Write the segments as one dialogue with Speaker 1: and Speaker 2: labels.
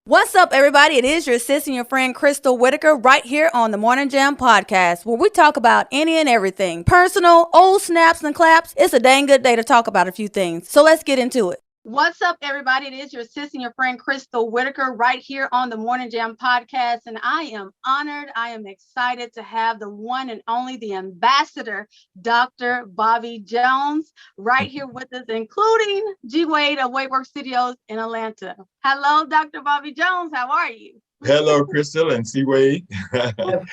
Speaker 1: What's up, everybody? It is your sis and your friend Crystal Whitaker right here on the Morning Jam podcast, where we talk about any and everything. Personal, old snaps and claps. It's a dang good day to talk about a few things. So let's get into it. What's up, everybody? It is your sis and your friend Crystal Whitaker right here on the Morning Jam podcast. And I am honored. I am excited to have the one and only, the ambassador, Dr. Bobby Jones, right here with us, including G. Wade of WadeWorksStudios in Atlanta. Hello, Dr. Bobby Jones. How are you?
Speaker 2: Hello, Crystal and C. Wade.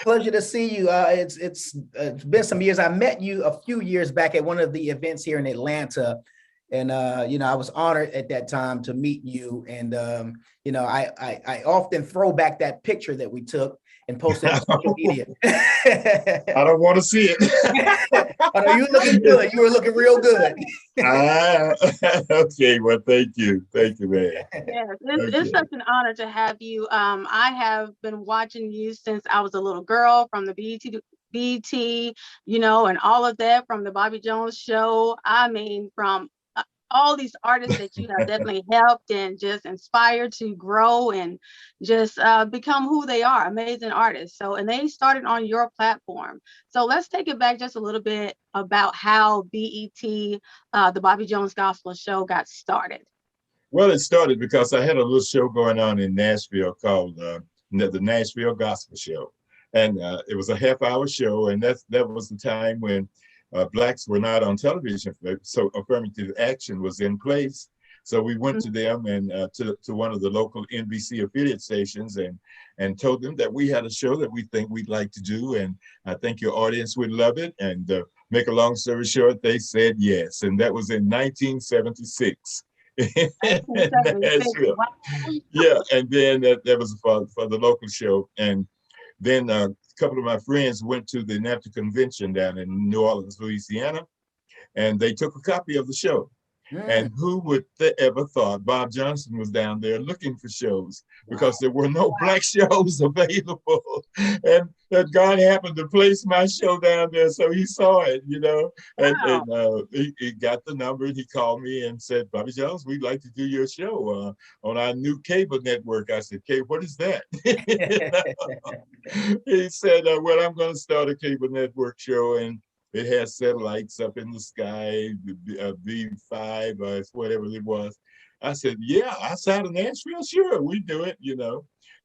Speaker 3: Pleasure to see you. It's been some years. I met you a few years back at one of the events here in Atlanta. And, I was honored at that time to meet you. And, I often throw back that picture that we took and post it on social media.
Speaker 2: I don't want to see it.
Speaker 3: Oh, you looking good. You were looking real good.
Speaker 2: Okay, well, thank you. Thank you, man.
Speaker 1: Yes, it's such an honor to have you. I have been watching you since I was a little girl, from the BT, and all of that, from the Bobby Jones show. I mean, from all these artists that you have definitely helped and just inspired to grow and just become who they are, amazing artists. So, and they started on your platform. So let's take it back just a little bit about how BET, the Bobby Jones Gospel Show, got started.
Speaker 2: Well, it started because I had a little show going on in Nashville called the Nashville Gospel Show. And it was a half-hour show, and that was the time when Blacks were not on television, so affirmative action was in place. So we went to them and to one of the local NBC affiliate stations and told them that we had a show that we think we'd like to do, and I think your audience would love it. And make a long story short, they said yes, and that was in 1976. Nashville. Yeah, and then that was for the local show, and then a couple of my friends went to the NAFTA convention down in New Orleans, Louisiana, and they took a copy of the show. And who would ever thought Bob Johnson was down there looking for shows, because there were no Black shows available. And that God happened to place my show down there, so he saw it, and he got the number, and he called me and said, Bobby Jones, we'd like to do your show on our new cable network. I said, okay, what is that? He said, well, I'm going to start a cable network show, and it has satellites up in the sky, V5 or whatever it was. I said, yeah, outside of Nashville, sure, we do it,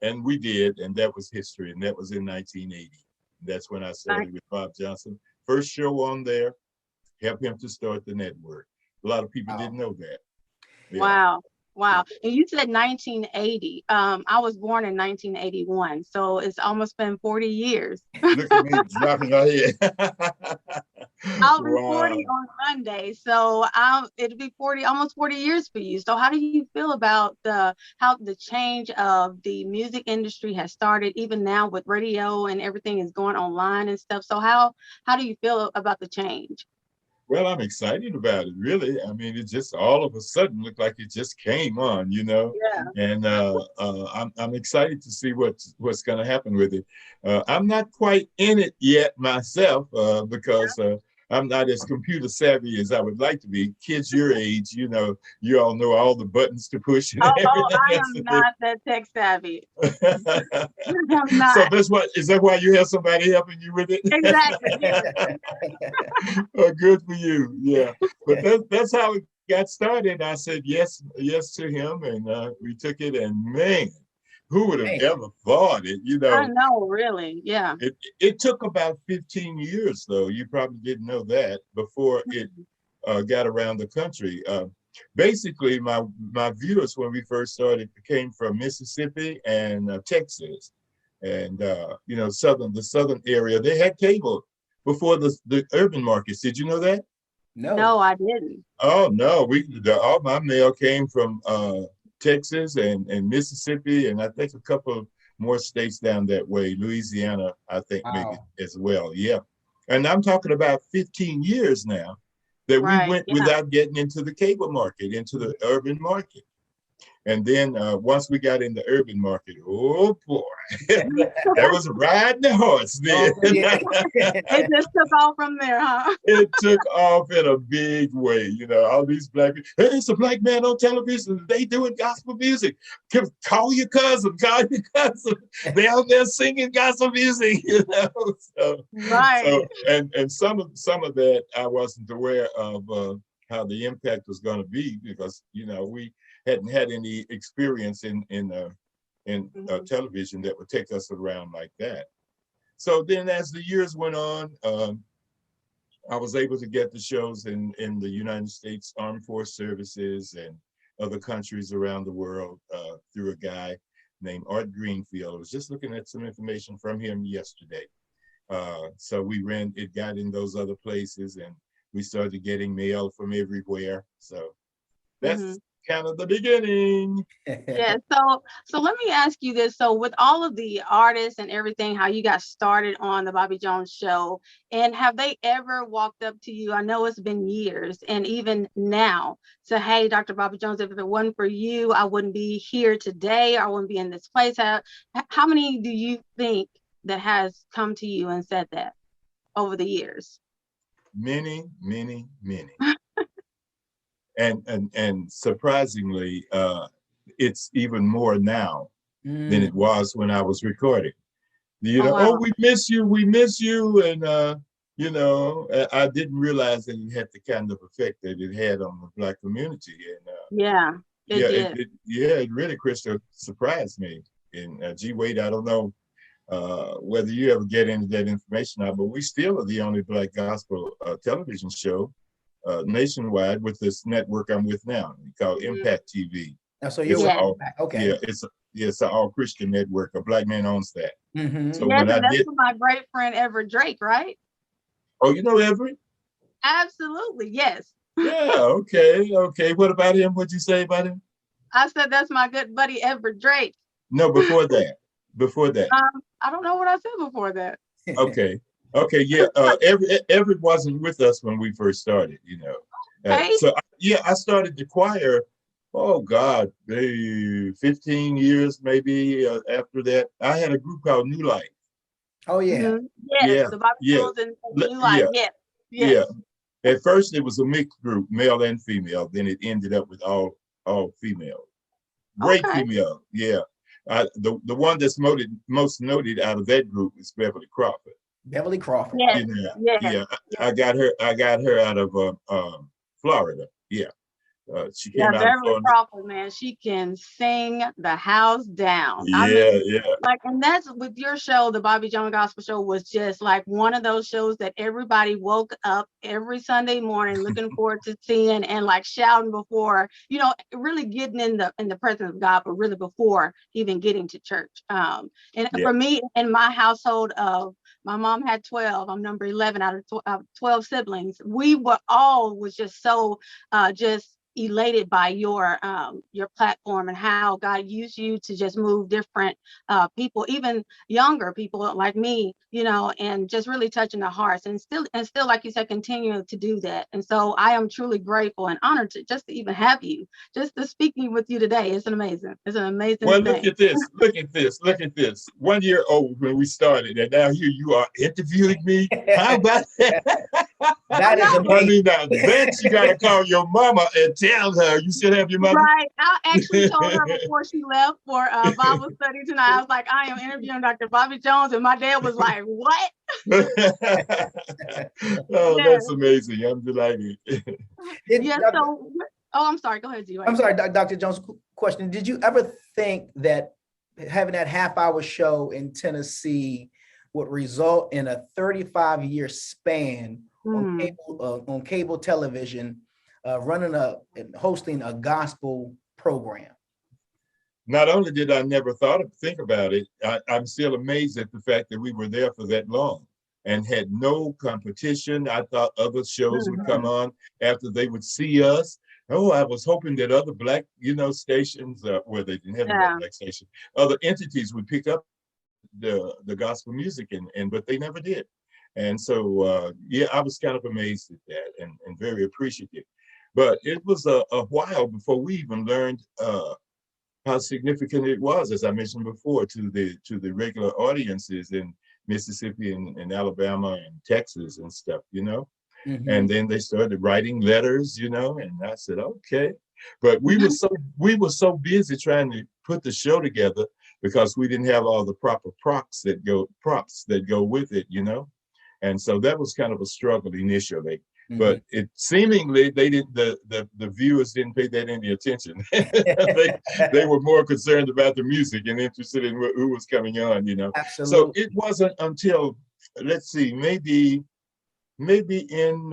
Speaker 2: And we did, and that was history, and that was in 1980. That's when I started with Bob Johnson. First show on there, helped him to start the network. A lot of people didn't know that.
Speaker 1: Yeah. Wow. And you said 1980. I was born in 1981. So it's almost been 40 years.
Speaker 2: Look at me dropping my head.
Speaker 1: I'll be 40 on Monday. So it'll be almost 40 years for you. So how do you feel about how the change of the music industry has started, even now with radio and everything is going online and stuff? So how do you feel about the change?
Speaker 2: Well, I'm excited about it, really. I mean, it just all of a sudden looked like it just came on,
Speaker 1: Yeah.
Speaker 2: And I'm excited to see what's going to happen with it. I'm not quite in it yet myself because I'm not as computer savvy as I would like to be. Kids your age, you all know all the buttons to push. And
Speaker 1: everything. I am not that tech savvy. I'm not.
Speaker 2: So is that why you have somebody helping you with it?
Speaker 1: Exactly.
Speaker 2: Good for you. Yeah. But that's how it got started. I said yes to him, and we took it, and man, who would have ever thought it,
Speaker 1: I know, really. Yeah.
Speaker 2: It took about 15 years, though. You probably didn't know that, before it got around the country. Basically, my viewers when we first started came from Mississippi and Texas, and the southern area. They had cable before the urban markets. Did you know that?
Speaker 1: No, I didn't.
Speaker 2: Oh no, all my mail came from Texas and Mississippi, and I think a couple more states down that way. Louisiana, I think maybe as well. Yeah, and I'm talking about 15 years now that we went without getting into the cable market, into the urban market. And then once we got in the urban market, oh boy, that was riding the horse then.
Speaker 3: Oh, yeah.
Speaker 1: It just took off from there, huh?
Speaker 2: It took off in a big way. You know, all these black people, hey, it's a black man on television. They doing gospel music. Call your cousin, call your cousin. They out there singing gospel music, you know.
Speaker 1: Right.
Speaker 2: So and some of that I wasn't aware of how the impact was going to be, because, you know, we hadn't had any experience in television that would take us around like that. So then as the years went on, I was able to get the shows in the United States Armed Force Services and other countries around the world through a guy named Art Greenfield. I was just looking at some information from him yesterday. So it got in those other places, and we started getting mail from everywhere. So that's kind of the beginning.
Speaker 1: Yeah. So let me ask you this. So with all of the artists and everything, how you got started on the Bobby Jones show, and have they ever walked up to you? I know it's been years, and even now, say, hey, Dr. Bobby Jones, if it wasn't for you, I wouldn't be here today. I wouldn't be in this place. How many do you think that has come to you and said that over the years?
Speaker 2: Many, many, many. And surprisingly, it's even more now than it was when I was recording. You know,
Speaker 1: wow.
Speaker 2: Oh, we miss you, and you know, I didn't realize that it had the kind of effect that it had on the Black community. And it really, Krista, surprised me. And gee, Wade, I don't know whether you ever get into that information now, but we still are the only Black gospel television show nationwide with this network I'm with now, called Impact TV.
Speaker 3: So you're okay.
Speaker 2: Yeah, it's an all Christian network. A Black man owns that.
Speaker 1: So yes, that's my great friend Everett Drake, right?
Speaker 2: Oh, you know Everett?
Speaker 1: Absolutely, yes.
Speaker 2: Yeah, okay. What about him? What'd you say about him?
Speaker 1: I said that's my good buddy Everett Drake.
Speaker 2: No, before that.
Speaker 1: I don't know what I said before that.
Speaker 2: Okay, yeah. Everett wasn't with us when we first started, you know. I started the choir. Oh God, 15 years maybe after that. I had a group called New Life.
Speaker 3: Oh yeah.
Speaker 1: Yes, the Bobby Jones and New Life. Yes.
Speaker 2: At first it was a mixed group, male and female. Then it ended up with all female. Great female. Yeah. The one that's most noted out of that group is Beverly Crawford.
Speaker 3: Beverly Crawford.
Speaker 2: Yeah. I got her out of Florida. Yeah. She came out
Speaker 1: Beverly Crawford, man, she can sing the house down. Like, and that's with your show, the Bobby Jones Gospel Show was just like one of those shows that everybody woke up every Sunday morning looking forward to seeing and like shouting before, you know, really getting in the presence of God, but really before even getting to church. For me, in my household my mom had 12. I'm number 11 out of 12 siblings. We were all was just so just elated by your platform and how God used you to just move different people, even younger people like me, you know, and just really touching the hearts and still, like you said, continue to do that. And so I am truly grateful and honored to even have you, just to speaking with you today. It's an amazing thing.
Speaker 2: Look at this. 1 year old when we started, and now here you are interviewing me. How about that?
Speaker 3: That is amazing.
Speaker 2: I mean, now that you gotta call your mama and tell her you still have your mother.
Speaker 1: Right. I actually told her before she left for Bible study tonight. I was like, I am interviewing Dr. Bobby Jones, and my dad was like, "What?"
Speaker 2: That's amazing. I'm delighted.
Speaker 1: I'm sorry. Go ahead, Z.
Speaker 3: I'm sorry, Dr. Jones. Question: did you ever think that having that half-hour show in Tennessee would result in a 35-year span on cable television, hosting a gospel program?
Speaker 2: Not only did I never think about it, I'm still amazed at the fact that we were there for that long and had no competition. I thought other shows would come on after they would see us. Oh, I was hoping that other Black, stations, where they didn't have a Black station, other entities would pick up the gospel music, but they never did. And so, I was kind of amazed at that and very appreciative. But it was a while before we even learned how significant it was, as I mentioned before, to the regular audiences in Mississippi and Alabama and Texas and stuff, you know. And then they started writing letters, you know, and I said, okay. But we were so busy trying to put the show together because we didn't have all the proper props that go with it, you know. And so that was kind of a struggle initially. But it seemingly the viewers didn't pay that any attention. they were more concerned about the music and interested in who was coming on, you know.
Speaker 3: Absolutely.
Speaker 2: So it wasn't until, let's see, maybe in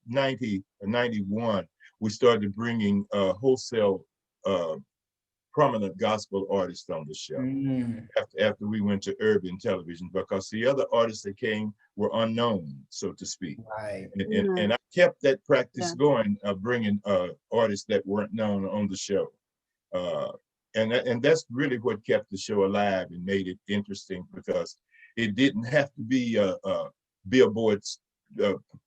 Speaker 2: 91, we started bringing wholesale prominent gospel artists on the show after we went to urban television, because the other artists that came were unknown, so to speak.
Speaker 3: Right.
Speaker 2: And I kept that practice going of bringing artists that weren't known on the show. And that's really what kept the show alive and made it interesting, because it didn't have to be a Billboard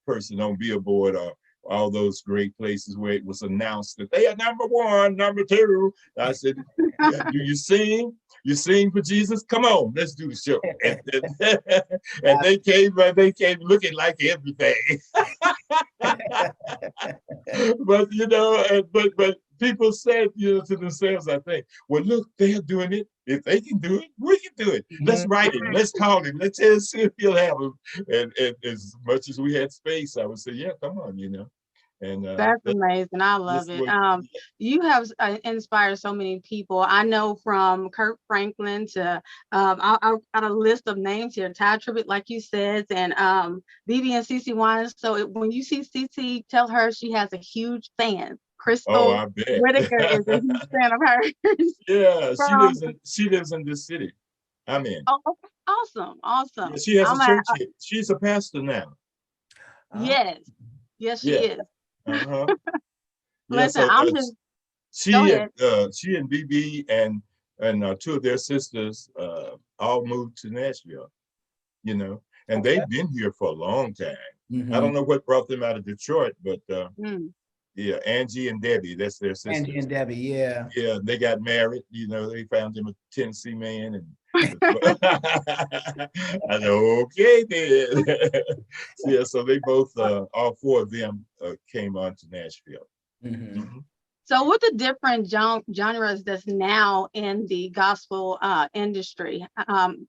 Speaker 2: person on Billboard or all those great places where it was announced that they are number one, number two. I said, do you sing? You sing for Jesus? Come on, let's do the show. And they came looking like everything. But you know, but people said, you know, to themselves, I think, well, look, they're doing it. If they can do it, we can do it. Let's write him. Let's call him. Let's see if he'll have him. And as much as we had space, I would say, yeah, come on, you know. And
Speaker 4: that's amazing. I love it. You have inspired so many people. I know from Kirk Franklin to I got a list of names here. Ty Tribbett, like you said, and BB and CeCe Winans. So when you see CeCe, tell her she has a huge fan. Crystal Whitaker is a huge fan of hers.
Speaker 2: Yeah, she lives in this city. I'm in.
Speaker 4: Oh, awesome.
Speaker 2: Yeah, she has a church here. She's a pastor now.
Speaker 4: Yes, she is.
Speaker 2: Listen, she and BB and two of their sisters all moved to Nashville, you know, and they've been here for a long time. I don't know what brought them out of Detroit, but yeah, Angie and Debbie, that's their sisters.
Speaker 3: Angie and Debbie, yeah.
Speaker 2: Yeah, they got married, you know, they found him a Tennessee man, and I know, okay, then. Yeah, so they both, all four of them came on to Nashville.
Speaker 4: So with the different genres that's now in the gospel industry,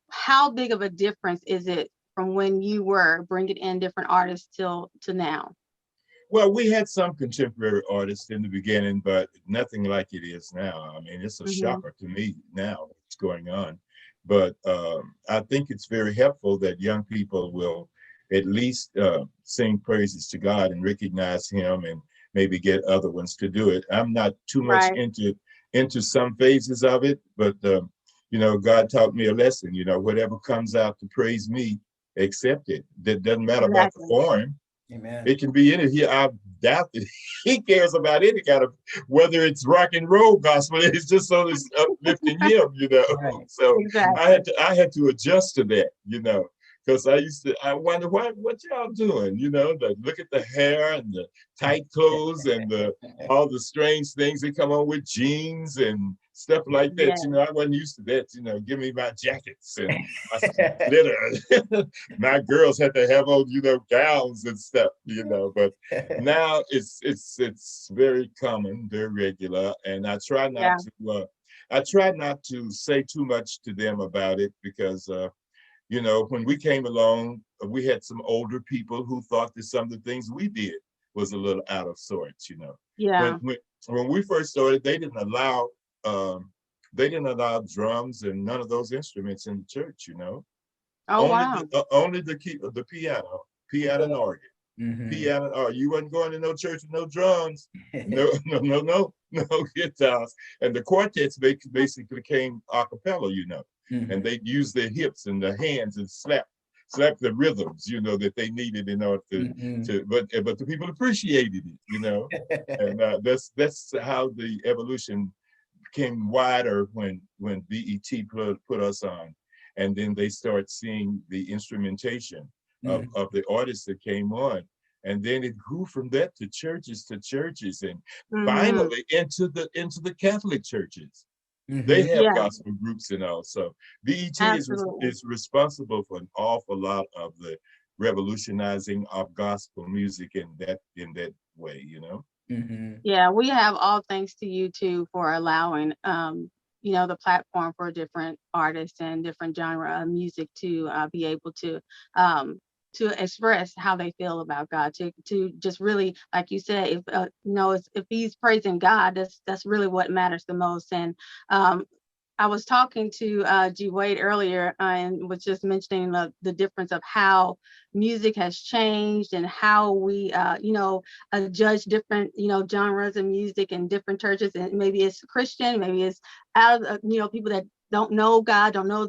Speaker 4: how big of a difference is it from when you were bringing in different artists to now?
Speaker 2: Well, we had some contemporary artists in the beginning, but nothing like it is now. I mean, it's a shocker to me now what's going on. But I think it's very helpful that young people will at least sing praises to God and recognize him, and maybe get other ones to do it. I'm not too much into some phases of it, but you know, God taught me a lesson. You know, whatever comes out to praise me, accept it. That doesn't matter about the form.
Speaker 3: Amen.
Speaker 2: It can be any. I doubt that he cares about any kind of, whether it's rock and roll gospel. It's just so it's uplifting him, you know. Right. So I had to adjust to that, you know, because I wonder what y'all doing, you know. Look at the hair and the tight clothes and all the strange things that come on with jeans and stuff like that. You know, I wasn't used to that. You know, give me my jackets and my glitter. My girls had to have on, you know, gowns and stuff, you know. But now it's very common, very regular, and I try not to say too much to them about it, because you know, when we came along, we had some older people who thought that some of the things we did was a little out of sorts, you know.
Speaker 4: Yeah.
Speaker 2: When we first started, they didn't allow drums and none of those instruments in the church, you know. Only the piano and organ. Piano, or you wasn't going to no church with no drums, no guitars, and the quartets basically came a cappella, you know. And they'd use their hips and their hands and slap the rhythms, you know, that they needed in order to but the people appreciated it, you know. And that's how the evolution became wider when BET put us on, and then they start seeing the instrumentation of the artists that came on, and then it grew from that to churches, and finally into the Catholic churches. They have
Speaker 4: Yeah,
Speaker 2: gospel groups and all. So BET
Speaker 4: absolutely.
Speaker 2: is responsible for an awful lot of the revolutionizing of gospel music in that way, you know.
Speaker 4: Yeah, we have all thanks to you too for allowing the platform for different artists and different genre of music to be able um to express how they feel about God, to just really, like you said, if he's praising God, that's really what matters the most. And um I was talking to G Wade earlier and was just mentioning the difference of how music has changed and how we, judge different, genres of music in different churches. And maybe it's Christian, maybe it's out of, people that don't know God, don't know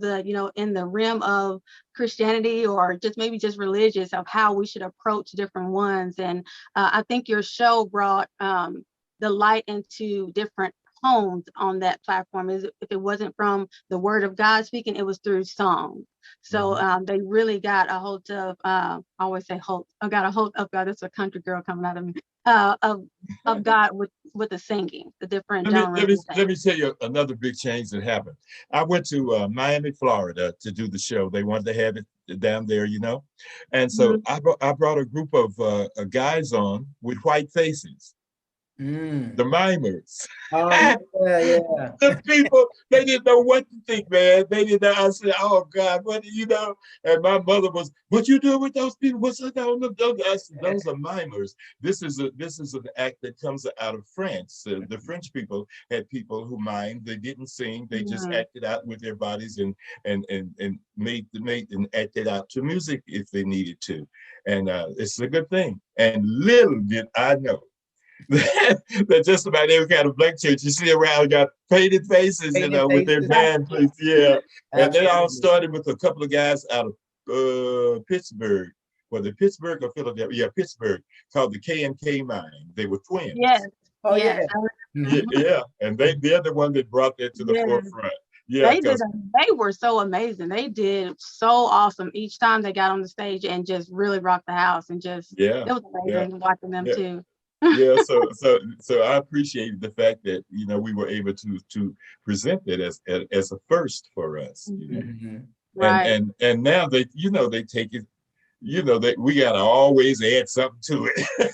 Speaker 4: in the realm of Christianity, or just maybe just religious, of how we should approach different ones. And I think your show brought the light into different homes on that platform. If it wasn't from the word of God speaking, it was through song. So they really got a hold of, I always say hold, I got a hold of God. That's a country girl coming out of me, of God with the singing, the different genres.
Speaker 2: Let me tell you another big change that happened. I went to Miami, Florida to do the show. They wanted to have it down there, you know. And so I brought a group of guys on with white faces. The mimers.
Speaker 3: Oh, yeah.
Speaker 2: The people, they didn't know what to think, man. They didn't know. I said, oh God, what do you know? And my mother was, what you doing with those people? What's that? I said, those are mimers. This is an act that comes out of France. The French people had people who mimed. They didn't sing. They just acted out with their bodies and made and acted out to music if they needed to. And it's a good thing. And little did I know that just about every kind of black church you see around got painted faces, with their band plates. Yeah. And they all started with a couple of guys out of Pittsburgh. Whether Pittsburgh or Philadelphia, Pittsburgh, called the K&K Mine. They were twins.
Speaker 4: Yes.
Speaker 3: Oh,
Speaker 4: yes.
Speaker 2: Yeah. And they're the one that brought that to the forefront. Yeah,
Speaker 4: they were so amazing. They did so awesome each time they got on the stage and just really rocked the house, and just it was amazing watching them too.
Speaker 2: Yeah, so I appreciate the fact that we were able to present it as a first for us.
Speaker 4: Right.
Speaker 2: And now they take it, that we gotta always add something to it.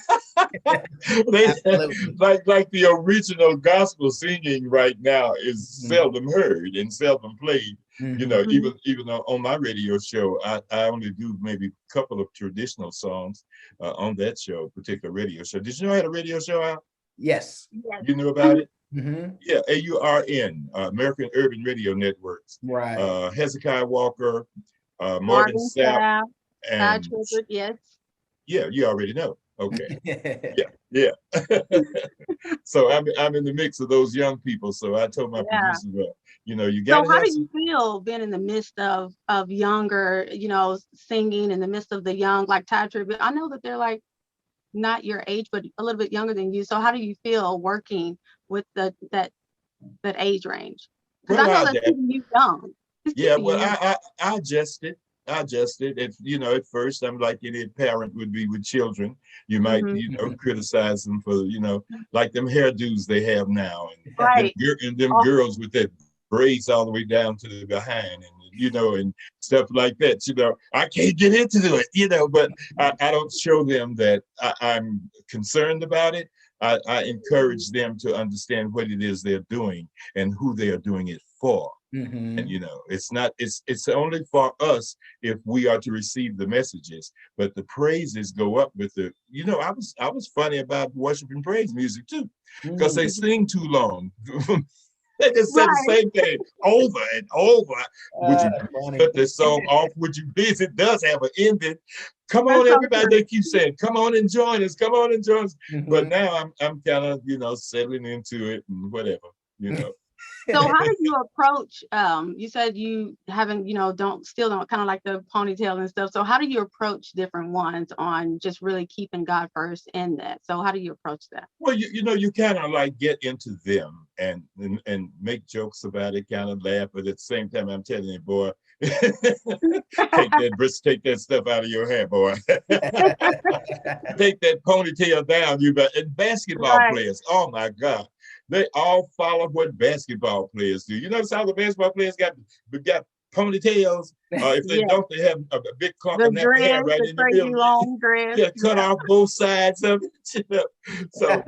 Speaker 2: like the original gospel singing right now is seldom heard and seldom played. Even though on my radio show, I only do maybe a couple of traditional songs on that show, particular radio show. Did you know I had a radio show out?
Speaker 3: Yes.
Speaker 2: You knew about it? Yeah, AURN, American Urban Radio Networks.
Speaker 3: Right.
Speaker 2: Hezekiah Walker, Morgan Sapp, and
Speaker 4: yes.
Speaker 2: Yeah, you already know. Okay. Yeah. So I'm in the mix of those young people. So I told my producer, you got.
Speaker 4: So how do you feel being in the midst of younger, singing in the midst of the young, like Ty Tribbett? I know that they're like not your age, but a little bit younger than you. So how do you feel working with that age range? Because I know that's keeping you young.
Speaker 2: Yeah, well, I adjusted. At first, I'm like any parent would be with children. You might, criticize them for, like them hairdos they have now, and them girls with that braids all the way down to the behind, and stuff like that. I can't get into it, but I don't show them that I'm concerned about it. I encourage them to understand what it is they're doing and who they are doing it for. And it's only for us if we are to receive the messages, but the praises go up with the I was funny about worship and praise music too, because they sing too long. They just say the same thing over and over. Would you cut this song off? Would you please? It does have an ending. Come on, everybody. They keep saying, come on and join us. Come on and join us. But now I'm kind of, settling into it and whatever,
Speaker 4: So how do you approach, you said you haven't, don't kind of like the ponytail and stuff. So how do you approach different ones on just really keeping God first in that? So how do you approach that?
Speaker 2: Well, you kind of like get into them and make jokes about it, kind of laugh, but at the same time, I'm telling you, boy, take that stuff out of your hair, boy. Take that ponytail down, and basketball players. Oh my God. They all follow what basketball players do. You notice how the basketball players got ponytails? If they don't, they have a big clump of nappy hair right
Speaker 4: the
Speaker 2: in the
Speaker 4: crazy
Speaker 2: middle.
Speaker 4: long dress.
Speaker 2: Yeah, cut off both sides of it. So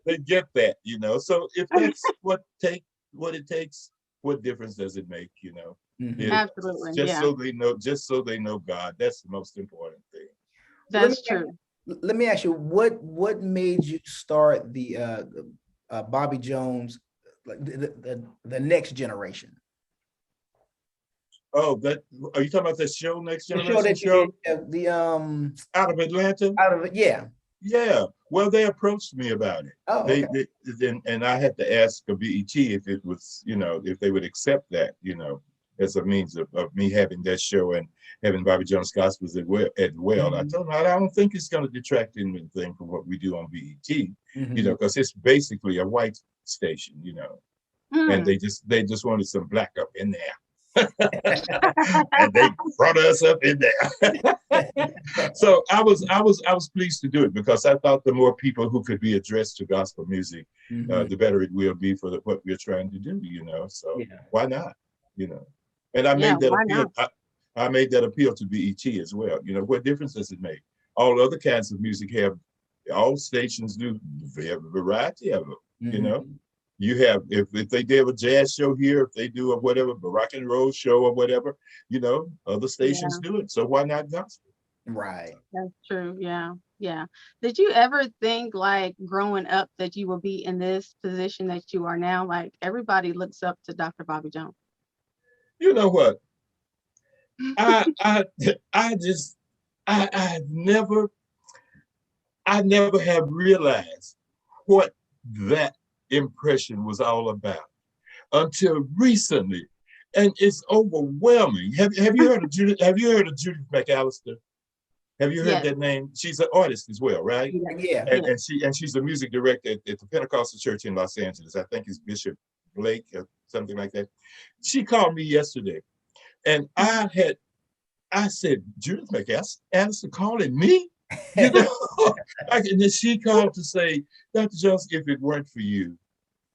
Speaker 2: they get that, So if that's what it takes, what difference does it make,
Speaker 4: Absolutely,
Speaker 2: just so they know God. That's the most important thing.
Speaker 4: That's true.
Speaker 3: Let me ask you, what made you start the Bobby Jones, like the next generation?
Speaker 2: Oh, are you talking about that show, Next Generation?
Speaker 3: The show that you did,
Speaker 2: out of Atlanta?
Speaker 3: Out of it, yeah.
Speaker 2: Yeah. Well, they approached me about it.
Speaker 3: Oh, okay.
Speaker 2: And I had to ask a BET if it was, if they would accept that, as a means of me having that show and having Bobby Jones Gospels as well.
Speaker 3: Mm-hmm.
Speaker 2: I told them I don't think it's going to detract anything from what we do on BET,
Speaker 3: Mm-hmm.
Speaker 2: Because it's basically a white station, and they just wanted some black up in there. And they brought us up in there. So I was pleased to do it because I thought the more people who could be addressed to gospel music, the better it will be for what we're trying to do, So why not, And I made that appeal. I made that appeal to BET as well. What difference does it make? All other kinds of music all stations do. They have a variety of them, You have, if they did a jazz show here, if they do a whatever, a rock and roll show or whatever, other stations do it. So why not gospel?
Speaker 3: Right.
Speaker 4: That's true. Yeah. Yeah. Did you ever think, like, growing up that you will be in this position that you are now? Like, everybody looks up to Dr. Bobby Jones.
Speaker 2: You know what? I never have realized what that impression was all about until recently, and it's overwhelming. Have you heard of Judith? Have you heard of Judith McAllister? Have you heard that name? She's an artist as well, right?
Speaker 3: Yeah.
Speaker 2: And she's a music director at the Pentecostal Church in Los Angeles. I think it's Bishop Blake or something like that. She called me yesterday, and I said, Judith McAllister calling me? And then she called to say, Dr. Jones, if it weren't for you,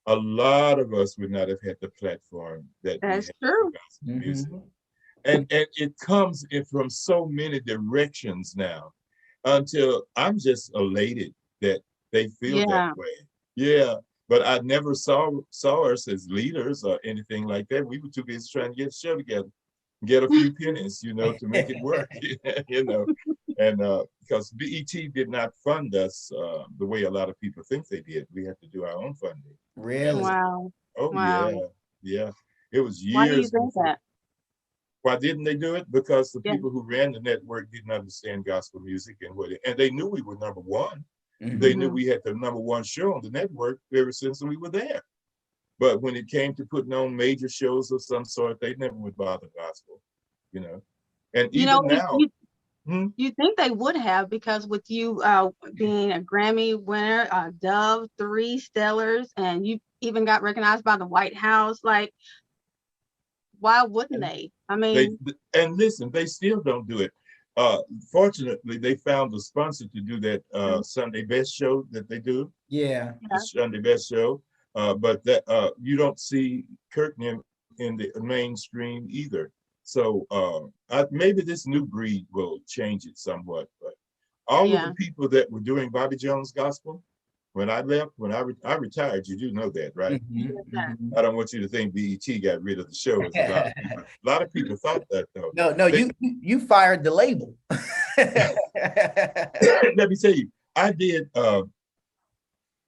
Speaker 2: a lot of us would not have had the platform that
Speaker 4: That's
Speaker 2: we have
Speaker 4: true.
Speaker 2: for gospel music. And it comes in from so many directions now, until I'm just elated that they feel that way. Yeah. But I never saw us as leaders or anything like that. We were too busy trying to get a show together, get a few pennies, to make it work, And because BET did not fund us the way a lot of people think they did. We had to do our own funding.
Speaker 3: Really?
Speaker 4: Wow.
Speaker 2: Oh,
Speaker 4: wow.
Speaker 2: Yeah. It was years.
Speaker 4: Why do you think that?
Speaker 2: Why didn't they do it? Because the people who ran the network didn't understand gospel music and they knew we were number one. They knew we had the number one show on the network ever since we were there. But when it came to putting on major shows of some sort, they never would bother gospel, And even now,
Speaker 4: you think they would have, because with you being a Grammy winner, Dove, 3 Stellars, and you even got recognized by the White House. Like, why wouldn't they? I mean,
Speaker 2: and listen, they still don't do it. Fortunately, they found a sponsor to do that Sunday Best show that they do.
Speaker 3: Yeah.
Speaker 2: The Sunday Best show. But that you don't see Kirk in the mainstream either. So maybe this new breed will change it somewhat. But all of the people that were doing Bobby Jones Gospel, when I left, when I retired, you do know that, right? I don't want you to think BET got rid of the show. A lot of people thought that, though.
Speaker 3: No, you fired the label.
Speaker 2: Let me tell you, I did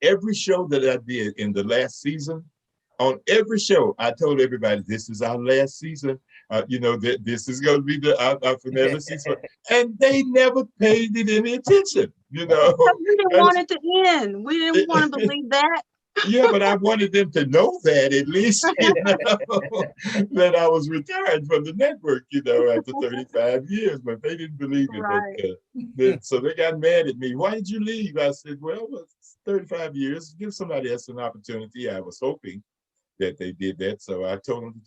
Speaker 2: every show that I did in the last season. On every show, I told everybody, this is our last season. That this is going to be our finale season. And they never paid it any attention,
Speaker 4: We didn't want it to end. We didn't want to believe that.
Speaker 2: Yeah, but I wanted them to know that at least, that I was retired from the network, after 35 years, but they didn't believe it.
Speaker 4: Right.
Speaker 2: So they got mad at me. Why did you leave? I said, well, it's 35 years. Give somebody else an opportunity. I was hoping that they did that. So I told them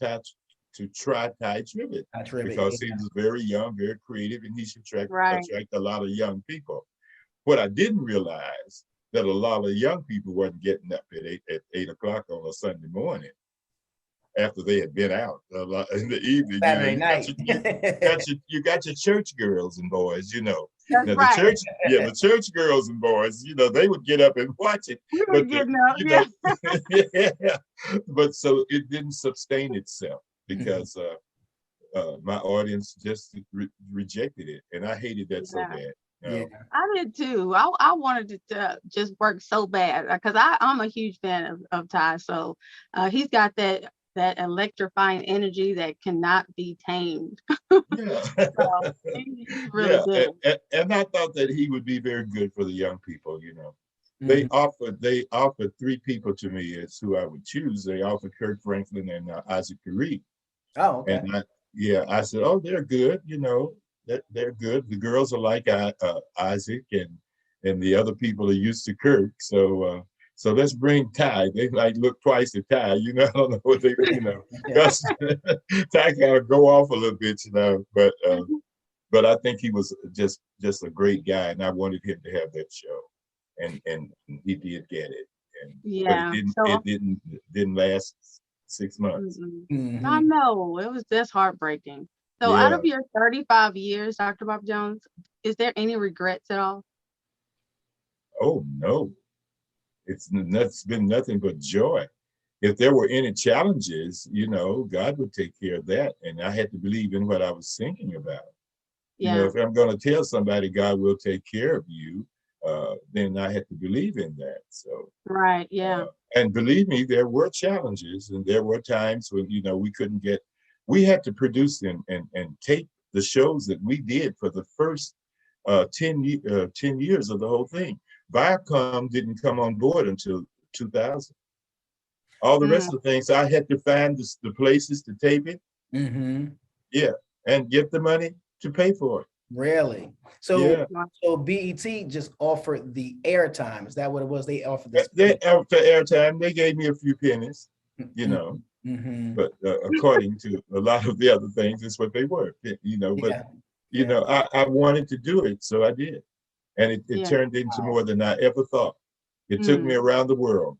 Speaker 2: to try Ty Tribbett, because he was very young, very creative, and he should attract a lot of young people. What I didn't realize that a lot of young people weren't getting up at 8 o'clock on a Sunday morning after they had been out a lot in the evening.
Speaker 3: Saturday night.
Speaker 2: You got your church girls and boys, you know.
Speaker 4: That's
Speaker 2: Now,
Speaker 4: right.
Speaker 2: the church girls and boys, you know, they would get up and watch it.
Speaker 4: We were getting up,
Speaker 2: Yeah. But so it didn't sustain itself because my audience just rejected it, and I hated that so bad.
Speaker 3: Yeah,
Speaker 4: I did too. I wanted it to just work so bad because I'm a huge fan of Ty. So he's got that electrifying energy that cannot be tamed.
Speaker 2: Yeah.
Speaker 4: So he's really good.
Speaker 2: And I thought that he would be very good for the young people, you know. They offered three people to me as who I would choose. They offered Kirk Franklin and Isaac Kirk.
Speaker 3: Oh, okay.
Speaker 2: And I said, oh, they're good, you know, they're good. The girls are like Isaac, and the other people are used to Kirk. So let's bring Ty. They like look twice at Ty, you know. I don't know what they, you know, because Ty kind of go off a little bit, you know. But I think he was just a great guy, and I wanted him to have that show, and he did get it. But it didn't last 6 months.
Speaker 3: Mm-hmm.
Speaker 4: I know, it was just heartbreaking. So out of your 35 years, Dr. Bob Jones, is there any regrets at all?
Speaker 2: Oh no, it's been nothing but joy. If there were any challenges, you know, God would take care of that, and I had to believe in what I was thinking about.
Speaker 4: Yeah.
Speaker 2: You know, if I'm going to tell somebody God will take care of you, then I had to believe in that. So
Speaker 4: right, yeah.
Speaker 2: And believe me, there were challenges, and there were times when, you know, we had to produce and tape the shows that we did for the first 10 years of the whole thing. Viacom didn't come on board until 2000. All the rest of the things, I had to find the places to tape it.
Speaker 3: Mm-hmm.
Speaker 2: Yeah, and get the money to pay for it.
Speaker 3: Really? So BET just offered the airtime. Is that what it was? They offered this.
Speaker 2: They offered airtime. They gave me a few pennies, you know.
Speaker 3: Mm-hmm.
Speaker 2: But according to a lot of the other things, it's what they were, you know. But you know, I wanted to do it, so I did, and it turned into more than I ever thought. It took me around the world.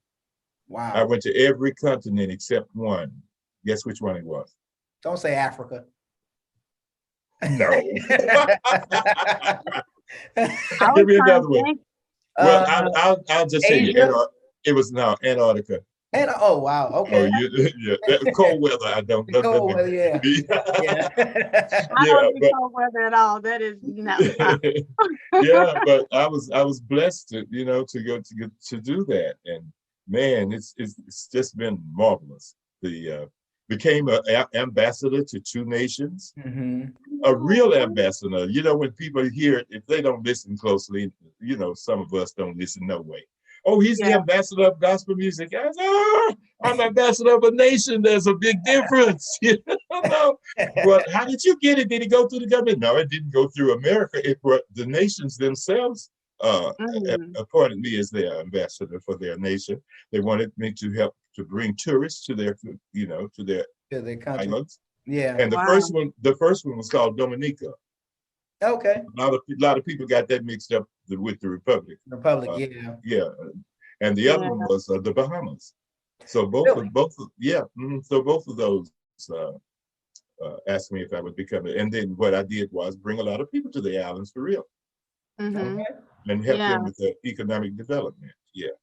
Speaker 3: Wow!
Speaker 2: I went to every continent except one. Guess which one it was?
Speaker 3: Don't say Africa.
Speaker 2: No. Give me another one. Well, I'll just say it was Antarctica.
Speaker 3: And oh wow, okay.
Speaker 2: That cold weather. I don't know.
Speaker 3: Cold weather,
Speaker 4: I don't do cold weather at all. That is not.
Speaker 2: Yeah, but I was blessed to, you know, to go to do that, and man, it's just been marvelous. Became an ambassador to 2 nations, a real ambassador. You know, when people hear it, if they don't listen closely, you know, some of us don't listen no way. Oh, he's the ambassador of gospel music. I said, I'm ambassador of a nation. There's a big difference. You know? But how did you get it? Did it go through the government? No, it didn't go through America. It brought the nations themselves appointed me as their ambassador for their nation. They wanted me to help to bring tourists to their, you know, to their islands. Yeah. And the first one was called Dominica.
Speaker 3: Okay.
Speaker 2: A lot of people got that mixed up with the Republic. Yeah. And the other one was the Bahamas. So both of those asked me if I would become it. And then what I did was bring a lot of people to the islands for real.
Speaker 3: Okay.
Speaker 2: And help them with the economic development. Yeah.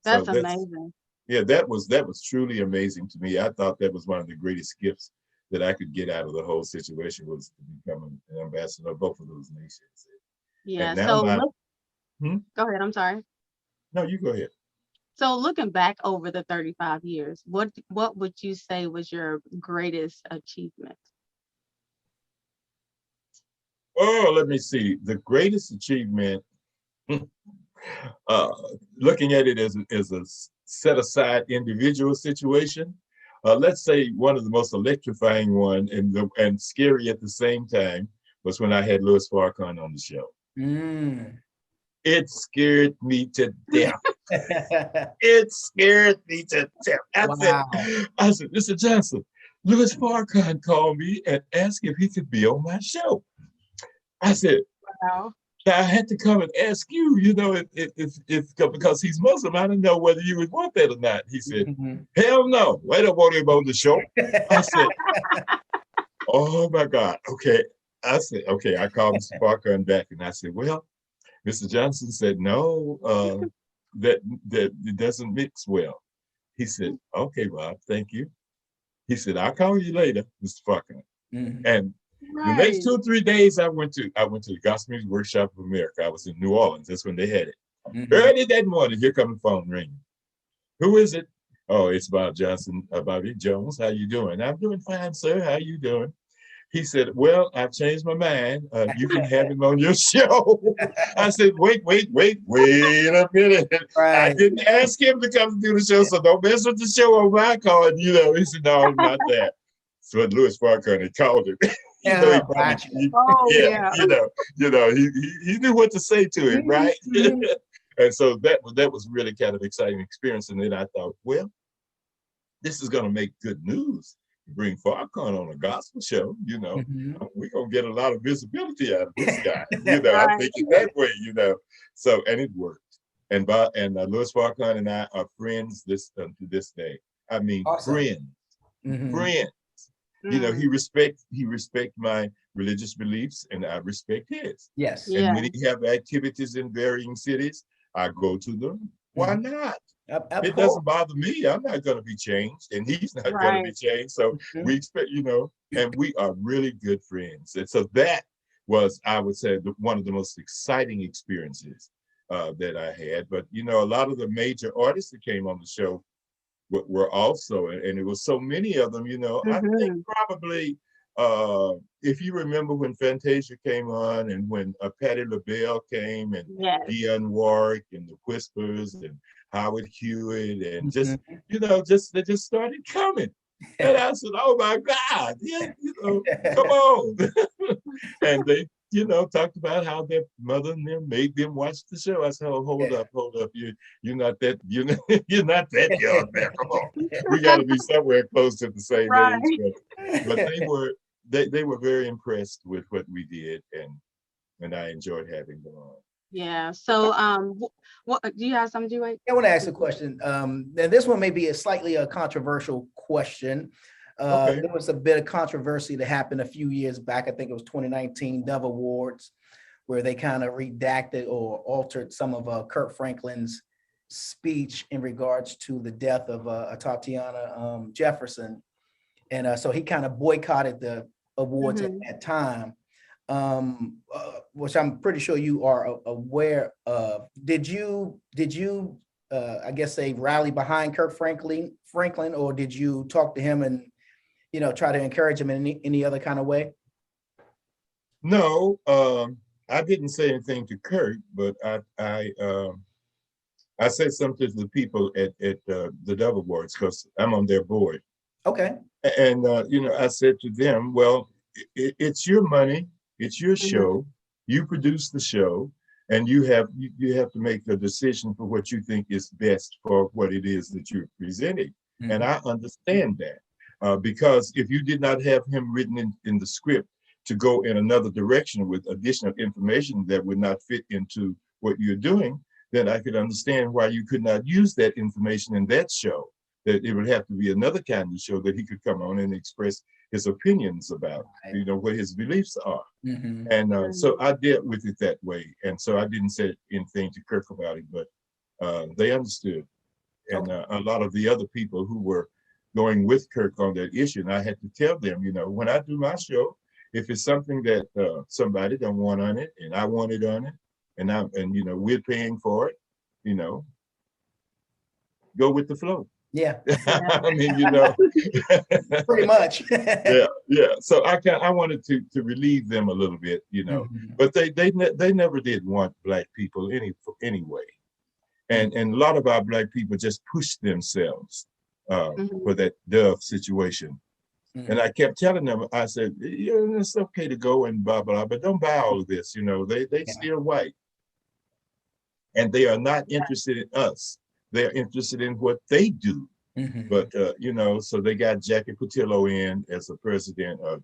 Speaker 4: That's amazing.
Speaker 2: Yeah, that was truly amazing to me. I thought that was one of the greatest gifts that I could get out of the whole situation, was to become an ambassador of both of those nations.
Speaker 4: Yeah. So go ahead. I'm sorry.
Speaker 2: No, you go ahead.
Speaker 4: So looking back over the 35 years, what would you say was your greatest achievement?
Speaker 2: Oh, let me see. The greatest achievement, looking at it as a set aside individual situation. Let's say one of the most electrifying one and scary at the same time was when I had Louis Farrakhan on the show. It scared me to death. It scared me to death. I said, Mr. Johnson, Louis Farrakhan called me and asked if he could be on my show. I said, I had to come and ask you, you know, if because he's Muslim, I didn't know whether you would want that or not. He said, hell no, I don't want him on the show. I said, oh my God, okay. I said, okay, I called Mr. Farrakhan back and I said, well, Mr. Johnson said, no, that it doesn't mix well. He said, okay, Rob, thank you. He said, I'll call you later, Mr. Farrakhan. And the next 2 or 3 days, I went to the Gospel Music Workshop of America. I was in New Orleans. That's when they had it. Early that morning, here comes the phone ringing. Who is it? Oh, it's Bob Johnson, Bobby Jones. How you doing? I'm doing fine, sir. How you doing? He said, well, I've changed my mind. You can have him on your show. I said, wait a minute. I didn't ask him to come do the show, so don't mess with the show on my card. You know, he said, no, not that. So Louis Farrakhan had called him. He knew what to say to him, right? And so that was really kind of exciting experience. And then I thought, well, this is going to make good news. Bring Farrakhan on a gospel show, you know, we're going to get a lot of visibility out of this guy. You know, I'm thinking that way, you know. So, and it worked. And Louis Farrakhan and I are friends to this day. I mean, friends. You know, he respect my religious beliefs and I respect his.
Speaker 3: Yes.
Speaker 2: And when he have activities in varying cities, I go to them. Why not? It doesn't bother me. I'm not going to be changed and he's not going to be changed. So we expect, you know, and we are really good friends. And so that was, I would say, one of the most exciting experiences that I had. But, you know, a lot of the major artists that came on the show were also, and it was so many of them, you know, I think probably, if you remember when Fantasia came on and when Patti LaBelle came and Dionne Warwick and the Whispers and Howard Hewitt and just, you know, they just started coming. And I said, oh my God, yeah, you know, come on. And they, you know, talked about how their mother and them made them watch the show. I said, oh, hold up. You're not that young, man. Come on. We got to be somewhere close to the same age. But they were very impressed with what we did, and I enjoyed having them on.
Speaker 4: Yeah. So, what do you have something, Wade?
Speaker 3: I want to ask a question. And this one may be a controversial question. There was a bit of controversy that happened a few years back. I think it was 2019 Dove Awards, where they kind of redacted or altered some of Kirk Franklin's speech in regards to the death of Tatiana Jefferson. And so he kind of boycotted the awards at that time, which I'm pretty sure you are aware of. Did you I guess say rally behind Kirk Franklin, or did you talk to him and, you know, try to encourage him in any other kind of way?
Speaker 2: No, I didn't say anything to Kirk, but I said something to the people at the Dove Awards because I'm on their board.
Speaker 3: Okay.
Speaker 2: And you know, I said to them, well, it's your money, it's your show, you produce the show, and you have to make a decision for what you think is best for what it is that you're presenting. And I understand that. Because if you did not have him written in the script to go in another direction with additional information that would not fit into what you're doing, then I could understand why you could not use that information in that show, that it would have to be another kind of show that he could come on and express his opinions about, you know, what his beliefs are. And so I dealt with it that way. And so I didn't say anything to Kirk about it, but they understood. And a lot of the other people who were going with Kirk on that issue, and I had to tell them, you know, when I do my show, if it's something that somebody don't want on it and I want it on it, and you know, we're paying for it, you know, go with the flow.
Speaker 3: Yeah.
Speaker 2: I mean, you know,
Speaker 3: pretty much.
Speaker 2: yeah. So I wanted to relieve them a little bit, you know, but they never did want Black people anyway, and a lot of our Black people just pushed themselves for that Dove situation. And I kept telling them, I said, yeah, it's okay to go and blah, blah, but don't buy all of this. You know, they still white. And they are not interested in us. They're interested in what they do. But, you know, so they got Jackie Patillo in as the president of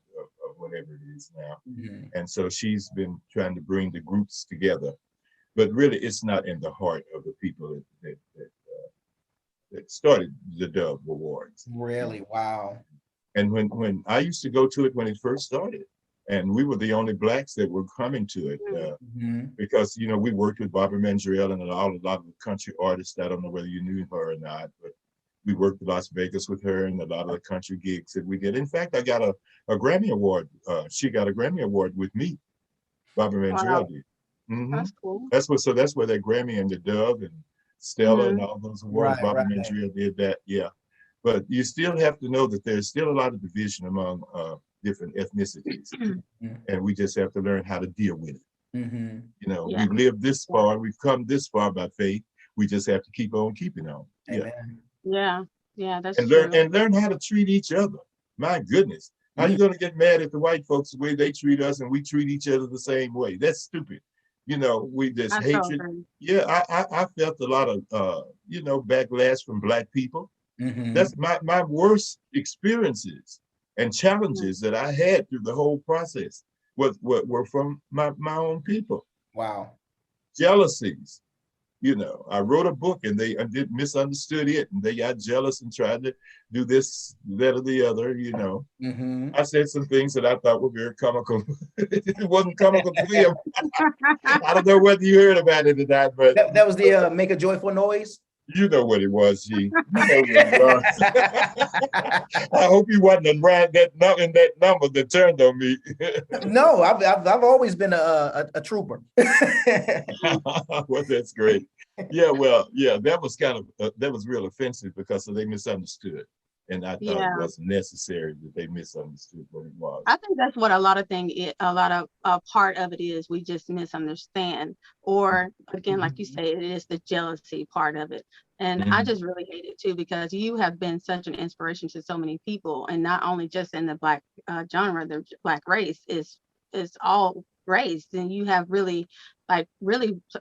Speaker 2: whatever it is now.
Speaker 3: Mm-hmm.
Speaker 2: And so she's been trying to bring the groups together. But really, it's not in the heart of the people that started the Dove Awards.
Speaker 3: Really? Wow.
Speaker 2: And when I used to go to it when it first started, and we were the only Blacks that were coming to it, because we worked with Barbara Mandrell and a lot of the country artists. I don't know whether you knew her or not, but we worked in Las Vegas with her and a lot of the country gigs that we did. In fact, I got a Grammy Award. She got a Grammy Award with me. Barbara Mandrell did. Mm-hmm.
Speaker 4: That's cool.
Speaker 2: That's where that Grammy and the Dove and Stella and all those awards, Barbara Mandrell did that. Yeah. But you still have to know that there's still a lot of division among different ethnicities. And we just have to learn how to deal with it.
Speaker 3: Mm-hmm.
Speaker 2: We've lived this far, we've come this far by faith. We just have to keep on keeping on.
Speaker 3: Amen.
Speaker 4: Yeah, that's
Speaker 2: and
Speaker 4: true.
Speaker 2: learn how to treat each other. My goodness. How are you going to get mad at the white folks the way they treat us and we treat each other the same way? That's stupid. We just hatred. Yeah, I felt a lot of backlash from Black people.
Speaker 3: Mm-hmm.
Speaker 2: That's my worst experiences and challenges that I had through the whole process were from my own people.
Speaker 3: Wow.
Speaker 2: Jealousies. I wrote a book and they misunderstood it and they got jealous and tried to do this, that, or the other.
Speaker 3: Mm-hmm.
Speaker 2: I said some things that I thought were very comical. It wasn't comical to them. I don't know whether you heard about it or not, but
Speaker 3: that was the Make a Joyful Noise.
Speaker 2: You know what it was, G. You know what it was. I hope you wasn't in that number that turned on me.
Speaker 3: No, I've always been a trooper.
Speaker 2: Well, that's great. Yeah, that was that was real offensive because they misunderstood. And I thought it wasn't necessary that they misunderstood what it was.
Speaker 4: I think that's what a lot of part of it is. We just misunderstand, or again, like you say, it is the jealousy part of it. And I just really hate it too, because you have been such an inspiration to so many people, and not only just in the Black genre, the Black race is all race, and you have really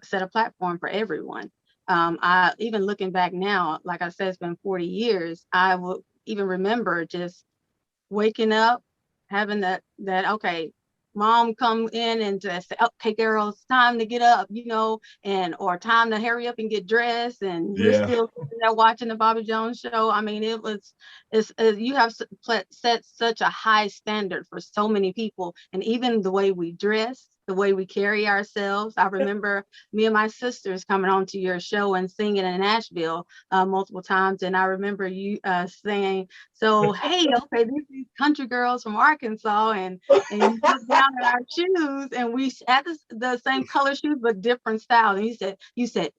Speaker 4: set a platform for everyone. I even looking back now, like I said, it's been 40 years. I will even remember just waking up, having that okay, mom come in and just say, okay, girl, it's time to get up, or time to hurry up and get dressed, and we're still sitting there watching the Bobby Jones show. I mean, you have set such a high standard for so many people, and even the way we dress, the way we carry ourselves. I remember me and my sisters coming on to your show and singing in Nashville multiple times. And I remember you saying, so, hey, okay, these country girls from Arkansas, and you look down at our shoes, and we had the same color shoes, but different styles. And you said,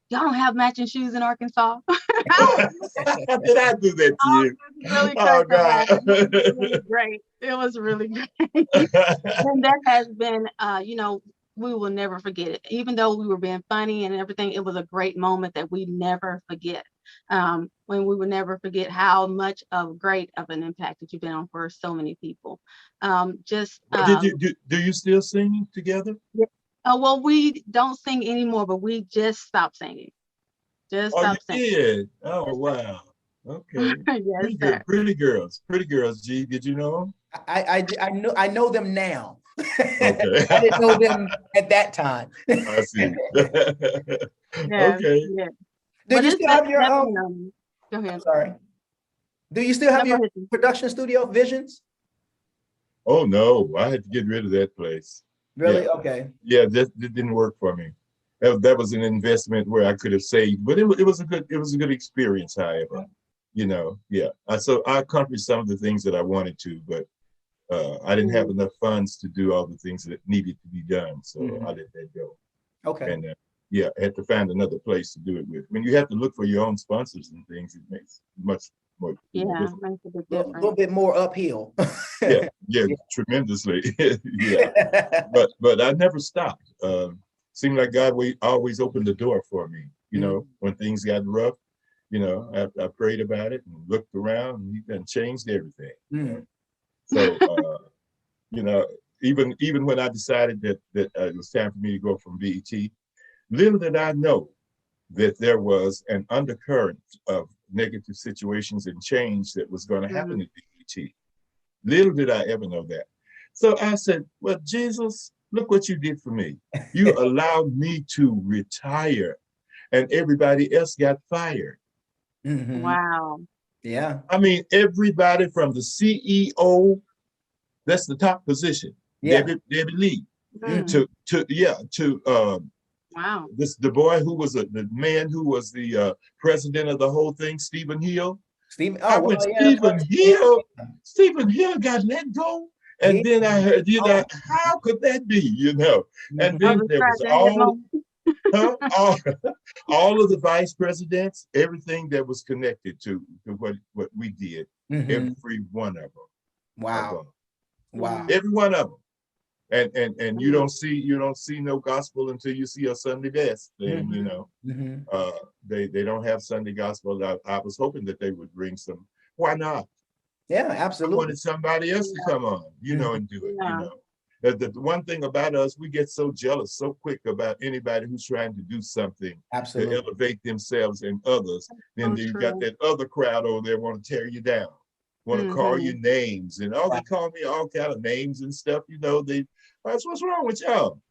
Speaker 4: y'all don't have matching shoes in Arkansas?
Speaker 2: Did I do that to you?
Speaker 4: Really
Speaker 2: God.
Speaker 4: It was really great. It was really great. And that has been, we will never forget it. Even though we were being funny and everything, it was a great moment that we never forget. When we will never forget how much of great of an impact that you've been on for so many people.
Speaker 2: Do you still sing together?
Speaker 4: Yeah. Well, we don't sing anymore, but we just stopped singing. Stopped singing.
Speaker 2: Did? Oh, wow. Okay.
Speaker 4: Yes,
Speaker 2: pretty girls, G. Did you know them?
Speaker 3: I know them now.
Speaker 2: Okay.
Speaker 3: I didn't know them at that time.
Speaker 2: I see. Okay.
Speaker 4: Yeah.
Speaker 3: Do you still have your
Speaker 4: go ahead.
Speaker 3: Sorry. Do you still have your production studio Visions?
Speaker 2: Oh no, I had to get rid of that place.
Speaker 3: Really?
Speaker 2: Yeah.
Speaker 3: Okay.
Speaker 2: Yeah, that didn't work for me. That was an investment where I could have saved, but it was a good experience, however. I accomplished some of the things that I wanted to, but I didn't have enough funds to do all the things that needed to be done, so I let that go.
Speaker 3: Okay.
Speaker 2: And I had to find another place to do it with. When you have to look for your own sponsors and things, it makes much more.
Speaker 4: Yeah, it makes a big difference.
Speaker 3: A little bit more uphill.
Speaker 2: yeah, tremendously. Yeah, but I never stopped. Seemed like God always opened the door for me. When things got rough, I prayed about it and looked around, and He done changed everything. So, even when I decided that it was time for me to go from BET, little did I know that there was an undercurrent of negative situations and change that was going to happen at BET. Little did I ever know that. So I said, well, Jesus, look what you did for me. You allowed me to retire and everybody else got fired.
Speaker 3: Mhm.
Speaker 4: Wow.
Speaker 3: Yeah.
Speaker 2: I mean, everybody from the CEO, that's the top position,
Speaker 3: Yeah.
Speaker 2: Debbie Lee,
Speaker 4: Mm.
Speaker 2: to
Speaker 4: Wow.
Speaker 2: the boy who was the man who was the president of the whole thing, Stephen Hill.
Speaker 3: Stephen.
Speaker 2: I
Speaker 3: Oh,
Speaker 2: went,
Speaker 3: well, yeah, that's right.
Speaker 2: Stephen Hill got let go. And
Speaker 3: He-
Speaker 2: then I heard,
Speaker 3: oh.
Speaker 2: how could that be, And
Speaker 3: Mhm.
Speaker 2: then
Speaker 4: Of a
Speaker 2: there was
Speaker 4: scratch and hit moment.
Speaker 2: all of the vice presidents, everything that was connected to what we did,
Speaker 3: Mhm.
Speaker 2: every one of them.
Speaker 3: Wow. Wow.
Speaker 2: Every one of them. And you
Speaker 4: Mhm.
Speaker 2: don't see no gospel until you see a Sunday best thing,
Speaker 3: Mhm.
Speaker 2: They don't have Sunday gospel. I was hoping that they would bring some. Why not?
Speaker 3: Yeah,
Speaker 2: I
Speaker 3: absolutely.
Speaker 2: wanted somebody else to come on, and do it,
Speaker 4: Yeah.
Speaker 2: The one thing about us, we get so jealous so quick about anybody who's trying to do something to
Speaker 3: Absolutely.
Speaker 2: elevate themselves and others. Then
Speaker 4: So
Speaker 2: you got
Speaker 4: true.
Speaker 2: that other crowd over there want to tear you down, want to call you
Speaker 4: Mhm.
Speaker 2: names, and they call me all kind of names and stuff. What's wrong with y'all?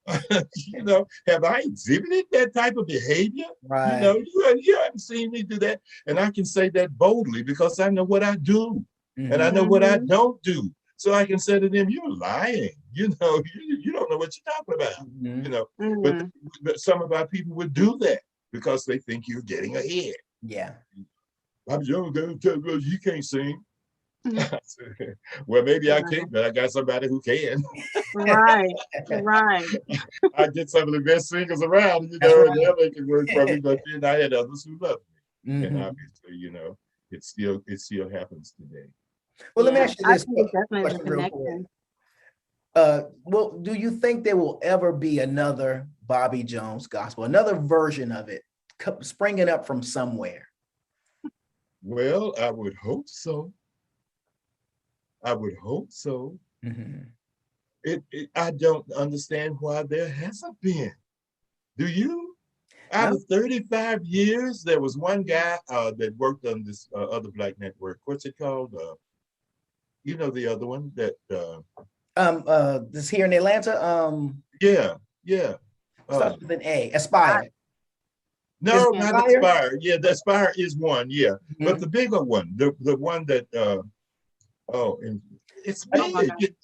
Speaker 2: Have I exhibited that type of behavior?
Speaker 3: Right.
Speaker 2: You haven't seen me do that, and I can say that boldly because I know what I do. And I
Speaker 3: Mhm.
Speaker 2: know what I
Speaker 4: Mhm.
Speaker 2: don't do. So I can say to them, you're lying. You don't know what you're talking about.
Speaker 3: Mhm.
Speaker 2: But,
Speaker 4: Mhm.
Speaker 2: but some of our people would do that because they think you're getting ahead.
Speaker 3: Yeah.
Speaker 2: I'm young, you can't sing.
Speaker 4: Mhm.
Speaker 2: Well, maybe I
Speaker 4: Wow.
Speaker 2: can't, but I got somebody who can.
Speaker 4: Right. Right.
Speaker 2: I get some of the best singers around,
Speaker 3: That's
Speaker 2: and
Speaker 3: right.
Speaker 2: they'll make it work for me. But then I had others who love me. And
Speaker 3: Mhm.
Speaker 2: obviously, it still happens today.
Speaker 3: Well, let me
Speaker 4: Yeah.
Speaker 3: ask you
Speaker 4: I
Speaker 3: this
Speaker 4: think it definitely is a
Speaker 3: question real quick.
Speaker 4: connection.
Speaker 3: Well, do you think there will ever be another Bobby Jones gospel, another version of it springing up from somewhere?
Speaker 2: Well, I would hope so. I would hope so.
Speaker 3: Mhm.
Speaker 2: I don't understand why there hasn't been. Do you? Out
Speaker 3: No.
Speaker 2: of 35 years, there was one guy that worked on this other black network. What's it called? The other one that.
Speaker 3: This here in Atlanta,
Speaker 2: Yeah.
Speaker 3: starts with an A, Aspire. Is
Speaker 2: No,
Speaker 3: it
Speaker 2: not
Speaker 3: Aspire?
Speaker 2: Aspire. Yeah, the Aspire is one. Yeah, but
Speaker 3: Mhm.
Speaker 2: the bigger one, the one that. And it's
Speaker 3: I don't,
Speaker 2: big.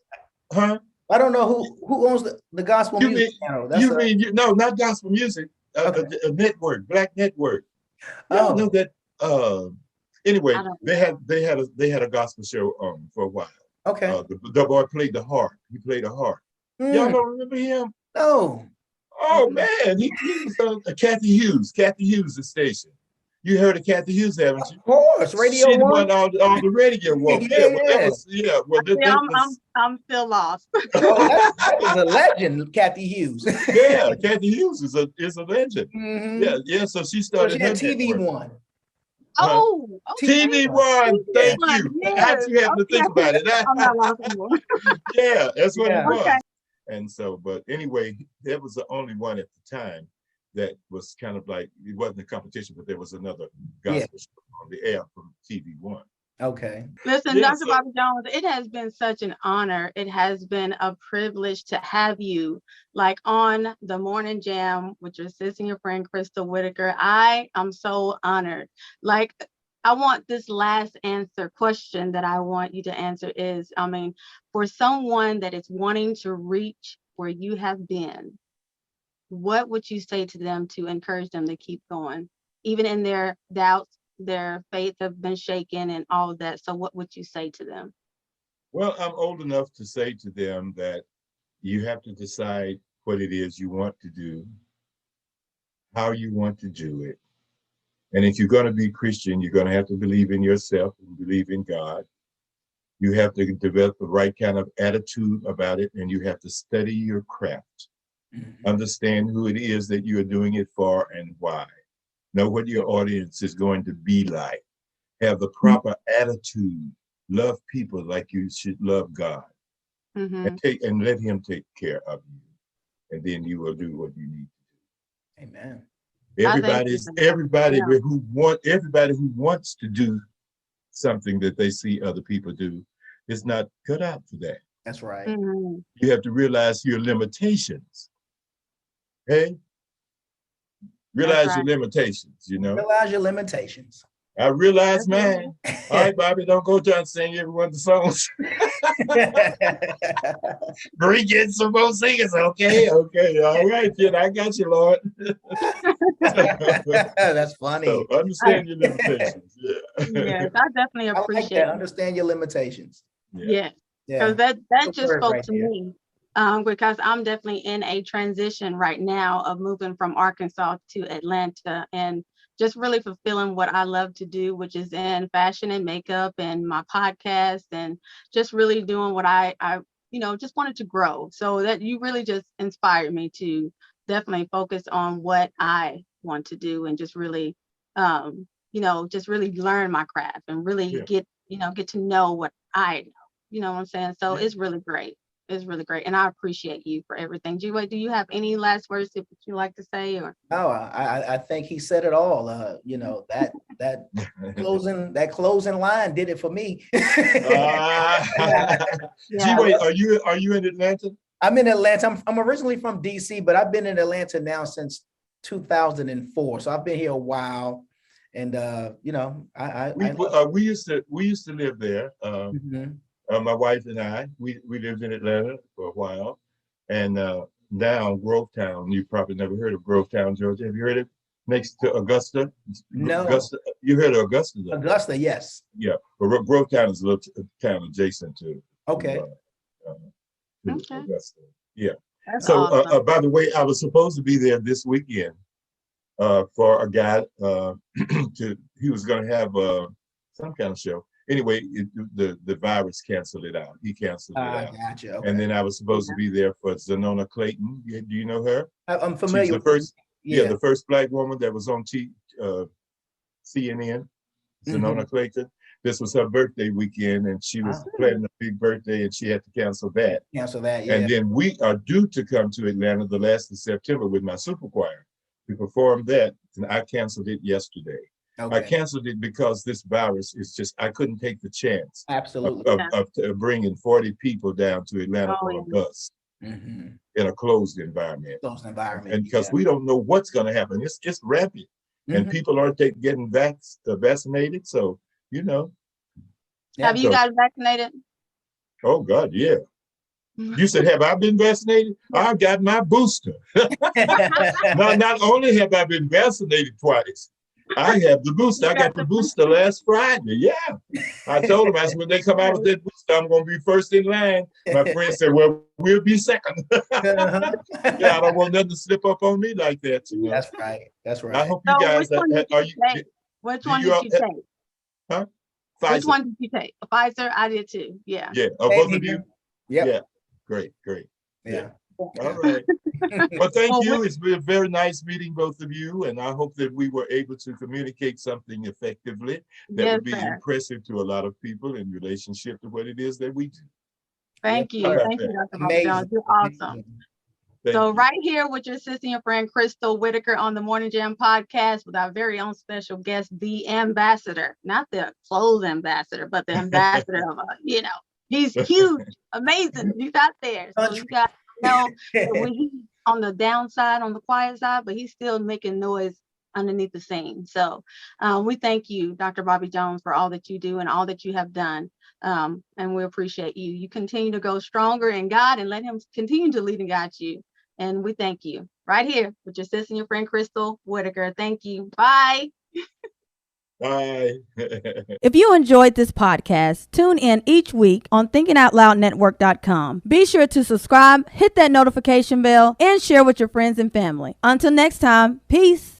Speaker 2: Huh?
Speaker 3: I don't know who owns the gospel
Speaker 2: You
Speaker 3: music
Speaker 2: mean
Speaker 3: channel. That's
Speaker 2: no, not gospel music.
Speaker 3: okay.
Speaker 2: A network, black network. Y'all know
Speaker 3: Oh,
Speaker 2: that. Anyway,
Speaker 4: I don't
Speaker 2: they had a gospel show for a while.
Speaker 3: okay.
Speaker 2: The boy played the harp. He played a harp. Y'all
Speaker 3: Mm,
Speaker 2: don't remember him?
Speaker 3: no.
Speaker 2: Oh man, he was on Cathy Hughes. Cathy Hughes' the station. You heard of Cathy Hughes, haven't you?
Speaker 3: Of course, Radio
Speaker 2: She
Speaker 3: One.
Speaker 2: won all the radio awards. Yeah, well, that
Speaker 3: Yeah.
Speaker 2: was Well,
Speaker 4: see,
Speaker 2: that was.
Speaker 4: I'm still lost.
Speaker 3: Oh, that is a legend, Cathy Hughes.
Speaker 2: Yeah, Cathy Hughes is a legend.
Speaker 3: Mhm.
Speaker 2: Yeah. So she
Speaker 3: So
Speaker 2: started
Speaker 3: she
Speaker 2: her
Speaker 3: had TV
Speaker 2: network.
Speaker 3: One.
Speaker 4: Oh, okay.
Speaker 2: TV One.
Speaker 4: TV
Speaker 2: Thank
Speaker 4: One,
Speaker 2: you. How'd
Speaker 4: yes.
Speaker 2: you happen to think
Speaker 4: Okay.
Speaker 2: about it?
Speaker 4: I'm not lost anymore.
Speaker 2: Yeah, that's what it
Speaker 3: Yeah.
Speaker 4: Okay.
Speaker 2: was. And so, but anyway, that was the only one at the time that was kind of like, it wasn't a competition, but there was another
Speaker 3: Yeah.
Speaker 2: gospel show on the air from TV One.
Speaker 3: Okay.
Speaker 4: Listen,
Speaker 2: Yeah,
Speaker 4: Dr. Bobby Jones, it has been such an honor. It has been a privilege to have you on the Morning Jam with your sis and your friend Crystal Whitaker. I am so honored. I want this last question that I want you to answer is, for someone that is wanting to reach where you have been, what would you say to them to encourage them to keep going, even in their doubts? Their faith have been shaken and all of that. So what would you say to them?
Speaker 2: Well, I'm old enough to say to them that you have to decide what it is you want to do, how you want to do it. And if you're going to be Christian, you're going to have to believe in yourself and believe in God. You have to develop the right kind of attitude about it, and you have to study your craft.
Speaker 3: Mhm.
Speaker 2: Understand who it is that you are doing it for and why. Know what your audience is going to be like. Have the proper attitude. Love people like you should love God.
Speaker 4: Mm-hmm.
Speaker 2: And let him take care of you. And then you will do what you need to do.
Speaker 3: Amen.
Speaker 2: Everybody
Speaker 4: Yeah.
Speaker 2: who wants to do something that they see other people do is not cut out for that.
Speaker 3: That's right.
Speaker 4: Mm-hmm.
Speaker 2: You have to realize your limitations. Okay? Realize your limitations, you know.
Speaker 3: Realize your limitations.
Speaker 2: I realize, man. All right, Bobby, don't go trying to sing everyone the songs. Bring in some more singers, okay? Okay, all right, kid, I got you, Lord.
Speaker 3: That's funny.
Speaker 2: So understand your limitations. Yeah.
Speaker 4: Yes, I definitely
Speaker 3: I like
Speaker 4: appreciate
Speaker 3: that.
Speaker 4: it.
Speaker 3: Understand your limitations.
Speaker 4: Yeah.
Speaker 3: Yeah.
Speaker 4: Because that
Speaker 3: Good
Speaker 4: just
Speaker 3: word
Speaker 4: spoke
Speaker 3: right
Speaker 4: to
Speaker 3: there.
Speaker 4: me. Because I'm definitely in a transition right now of moving from Arkansas to Atlanta and just really fulfilling what I love to do, which is in fashion and makeup and my podcast and just really doing what I just wanted to grow. So that you really just inspired me to definitely focus on what I want to do and just really, just really learn my craft and really get to know what I know. You know what I'm saying? So it's really great. It's really great. And I appreciate you for everything. Do you have any last words that you like to say? Or
Speaker 3: No, I think he said it all. That closing line did it for me.
Speaker 2: Gee, wait, are you in Atlanta?
Speaker 3: I'm in Atlanta. I'm originally from DC, but I've been in Atlanta now since 2004. So I've been here a while. And
Speaker 2: we used to live there. My wife and I, we lived in Atlanta for a while, and now Grovetown. You probably never heard of Grovetown, Georgia. Have you heard it? Next to Augusta.
Speaker 3: No.
Speaker 2: Augusta. You heard of Augusta? Though?
Speaker 3: Augusta, yes.
Speaker 2: Yeah, but Grovetown is a little town adjacent to.
Speaker 3: Okay.
Speaker 2: Augusta. Yeah.
Speaker 4: That's
Speaker 2: so,
Speaker 4: awesome.
Speaker 2: by the way, I was supposed to be there this weekend for a guy. He was going to have some kind of show. Anyway, the virus canceled it out. He canceled it out.
Speaker 3: Gotcha. Okay.
Speaker 2: And then I was supposed to be there for Zanona Clayton. Do you know her?
Speaker 3: I'm familiar.
Speaker 2: She's the first, the first Black woman that was on CNN. Zanona Clayton. This was her birthday weekend, and she was planning a big birthday, and she had to cancel that.
Speaker 3: Yeah.
Speaker 2: And then we are due to come to Atlanta the last of September with my super choir to perform that, and I canceled it yesterday. Okay. I canceled it because this virus is just, I couldn't take the chance of bringing 40 people down to Atlanta on a bus in a closed environment. And because we don't know what's going to happen. It's rampant. And people aren't getting vaccinated. So,
Speaker 4: Have you guys vaccinated?
Speaker 2: Oh, God, yeah. You said, have I been vaccinated? I've got my booster. Not only have I been vaccinated twice, I have the booster. I got the booster last Friday. Yeah. I told them, I said, when they come out with that booster, I'm going to be first in line. My friend said, well, we'll be second. I don't want nothing to slip up on me like that.
Speaker 3: That's right. That's right.
Speaker 2: I hope you guys
Speaker 4: which one did you take?
Speaker 2: Huh?
Speaker 4: Pfizer. Which one did you take? Pfizer? I did too. Yeah.
Speaker 2: Yeah. Both of you?
Speaker 3: Yep.
Speaker 2: Yeah. Great.
Speaker 3: Yeah.
Speaker 2: All right. Well, thank you. It's been very nice meeting both of you, and I hope that we were able to communicate something effectively that would be impressive to a lot of people in relationship to what it is that we do.
Speaker 4: Thank you. Thank you, Dr. Bobby Jones. You're awesome. Right here with your sister and your friend Crystal Whitaker on the Morning Jam podcast with our very own special guest, the ambassador, not the clothes ambassador, but the ambassador of he's huge, amazing. He's out there. So you got know when he's on the downside, on the quiet side, but he's still making noise underneath the scene. So we thank you, Dr. Bobby Jones, for all that you do and all that you have done. And we appreciate you. You continue to go stronger in God and let him continue to lead and guide you. And we thank you right here with your sister and your friend, Crystal Whitaker. Thank you. Bye.
Speaker 2: Bye.
Speaker 1: If you enjoyed this podcast, tune in each week on thinkingoutloudnetwork.com. Be sure to subscribe, hit that notification bell, and share with your friends and family. Until next time, peace.